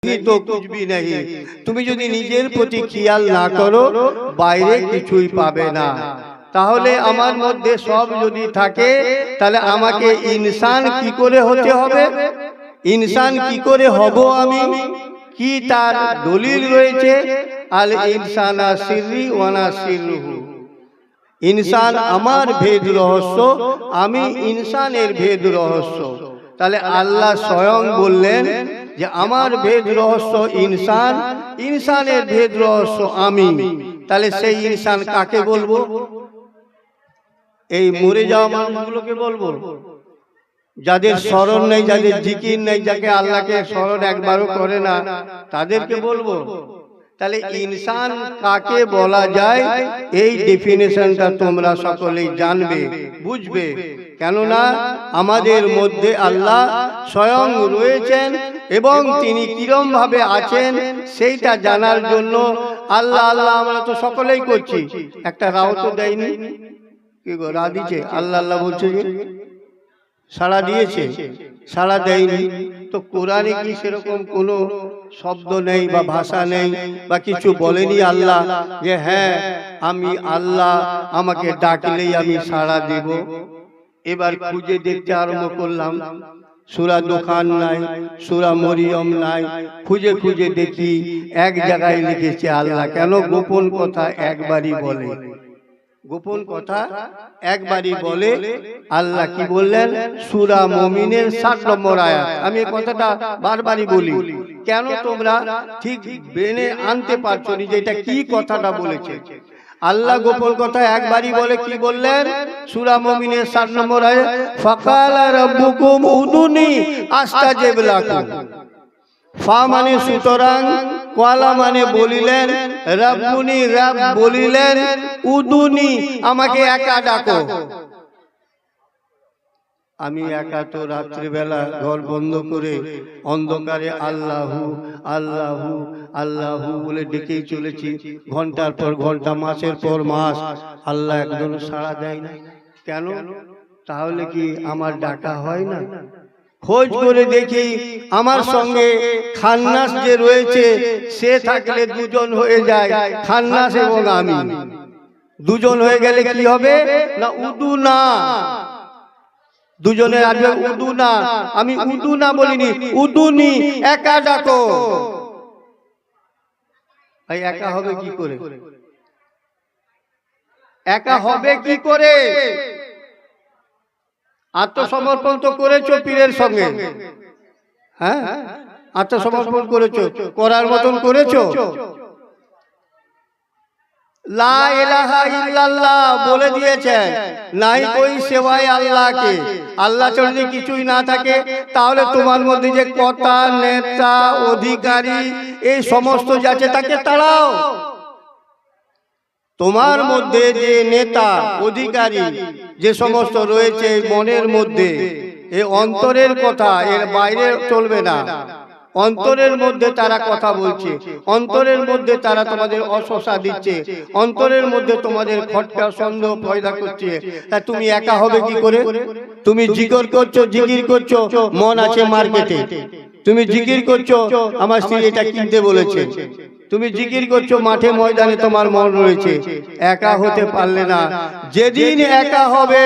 तो कुछ भी नहीं। তুমি যদি নিজের প্রতি খেয়াল না করো বাইরে কিছুই পাবে না। তাহলে আমার মধ্যে সব যদি থাকে তাহলে আমাকে ইনসান কি করে হতে হবে, ইনসান কি করে হব আমি, কি তার দলিল রয়েছে? আল ইনসানা সিররি ওয়া না সিররুহু। ইনসান আমার ভেদ রহস্য, আমি ইনসানের ভেদ রহস্য। তাহলে আল্লাহ স্বয়ং বললেন যে আমার ভেদ রহস্য ইনসান, ইনসানের ভেদ রহস্য আমি। তাহলে সেই ইনসান কাকে বলবো? এই মরে যাওয়া মানুষগুলোকে বলবো, যাদের স্মরণ নেই, যাদের জিকির নেই, যাকে আল্লাহকে স্মরণ একবারও করে না, তাদেরকে বলবো? তাহলে ইনসান কাকে বলা যায় এই ডেফিনেশনটা তোমরা সকলেই জানবে, বুঝবে। কেননা আমাদের মধ্যে আল্লাহ স্বয়ং রয়েছেন এবং তিনি কিরম ভাবে আছেন সেইটা জানার জন্য আল্লাহ আল্লাহ আমরা তো সকলেই করছি, একটা রাও তো দেয়নি, কি গো রা দিচ্ছে? আল্লাহ আল্লাহ বলছে যে সাড়া দিয়েছে, সাড়া দেয়নি। তো কোরআনে কি সেরকম কোনো শব্দ নেই বা ভাষা নেই বা কিছু বলেনি আল্লাহ যে হ্যাঁ আমি আল্লাহ, আমাকে ডাকলেই আমি সাড়া দেব? এবার খুঁজে দেখতে আরম্ভ করলাম, সূরা দুখান নাই, সূরা মরিয়ম নাই, খুঁজে খুঁজে দেখি এক জায়গায় লিখেছে আল্লাহ কেন গোপন কথা একবারই বলে, গোপন কথা একবারই বলে। আল্লাহ কি বললেন? সূরা মুমিনের 60 নম্বর আয়াত। আমি এই কথাটা বারবারই বলি, কেন তোমরা ঠিক ব্রেনে আনতে পারছো না যে এটা কি কথাটা বলেছে। আল্লাহ গোপন কথা একবারই বলে। কি বললেন? সূরা মুমিনের 60 নম্বর আয়াত, ফাকালা রাব্বুকুম উদুনি আস্তাজিব লাকুম। ফা মানে সুতরাং, ওয়ালা মানে বলিলেন, রাব্বুনি রাব বলিলেন, উদুনি আমাকে একা ডাকো। আমি একা তো রাত্রিবেলা ঘর বন্ধ করে অন্ধকারে আল্লাহু আল্লাহু আল্লাহু বলে ডেকেই চলেছি, ঘন্টার পর ঘন্টা, মাসের পর মাস, আল্লাহ একজন সাড়া দেয় না। কেন? তাহলে কি আমার ডাকা হয় না? খোঁজ করে দেখি আমার সঙ্গে খান্নাস যে রয়েছে সে থাকলে দুজন হয়ে যায়, খান্নাস এবং আমি। দুজন হয়ে গেলে কি হবে না উদু না, দুজনের আসবে উদু না। আমি উদু না বলিনি, উদুনি একা ডাকো। ভাই একা হবে কি করে? একা হবে কি করে? আত্মসমর্পণ তো করেছো পীরের সঙ্গে, হ্যাঁ আত্মসমর্পণ করেছো, করার মতন করেছো। লা ইলাহা ইল্লাল্লাহ বলে দিয়েছে, নাই কই সেবায় আল্লাহকে। আল্লাহ যদি কিছুই না থাকে তাহলে তোমার মধ্যে যে কথা, নেতা, অধিকারী এই সমস্ত যাচ্ছে তাকে তাড়াও। তোমার মধ্যে যে নেতা অধিকারী যে সমস্ত রয়েছে মনের মধ্যে, এই অন্তরের কথা, এর বাইরে চলবে না। অন্তরের মধ্যে তারা কথা বলছে, অন্তরের মধ্যে তারা তোমাদের অশোষা দিচ্ছে, অন্তরের মধ্যে তোমাদের খটকা সন্দেহ পয়দা করছে। তা তুমি একা হবে কি করে? তুমি জিকির করছো, জিকির করছো, মন আছে মার্কেটে। তুমি জিকির করছো আমার স্ত্রী এটা কিনতে বলেছে, তুমি জিকির করছো মাঠে ময়দানে, তোমার মন রয়েছে। একা হতে পারলে না। যেদিন একা হবে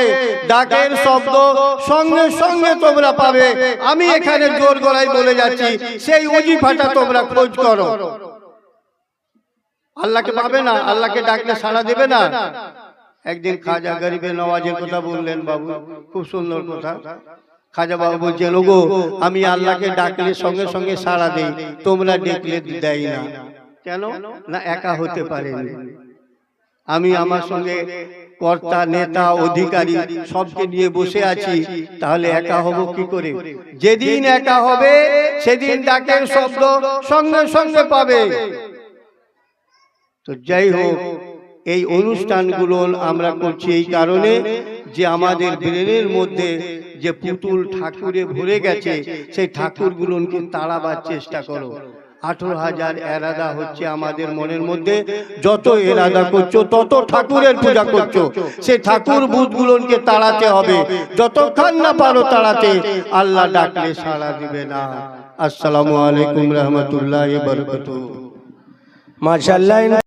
ডাকের শব্দ সঙ্গে সঙ্গে তোমরা পাবে। আমি এখানে জোর গলায় বলে যাচ্ছি, সেই ওজিফাটা তোমরা খোঁজ করো। আল্লাহকে পাবে না, আল্লাহকে ডাকলে সাড়া দেবে না। একদিন খাজা গরিবে নওয়াজের কথা বললেন বাবু, খুব সুন্দর কথা। খাজা বাবু বলছেন, ওগো আমি আল্লাহকে ডাকলে সঙ্গে সঙ্গে সাড়া দেই, তোমরা ডাকলে দেয় না। কেন না? একা হতে পারেনি। আমি আমার সঙ্গে কর্তা, নেতা, অধিকারী সবকে নিয়ে বসে আছি, তাহলে একা হব কি করে? যেদিন একা হবে সেদিন ডাকের শব্দ সঙ্গে সঙ্গে পাবে। তো যাই হোক, এই অনুষ্ঠানগুলো আমরা করছি এই কারণে যে আমাদের ব্রেনের মধ্যে যে পুতুল ঠাকুরে ভরে গেছে, সেই ঠাকুরগুলোকে তাড়াবার চেষ্টা করো। 18,000 এরাদা হচ্ছে আমাদের মনের মধ্যে। যত এরাদা করছো তত ঠাকুরের পূজা করছো। সেই ঠাকুর ভূতগুলোকে তাড়াতে হবে। যতক্ষণ না পারো তাড়াতে, আল্লাহ ডাকলে সাড়া দিবে না। আসসালামু আলাইকুম রহমতুল্লাহ বারাকাতুহু। মাশাআল্লাহ।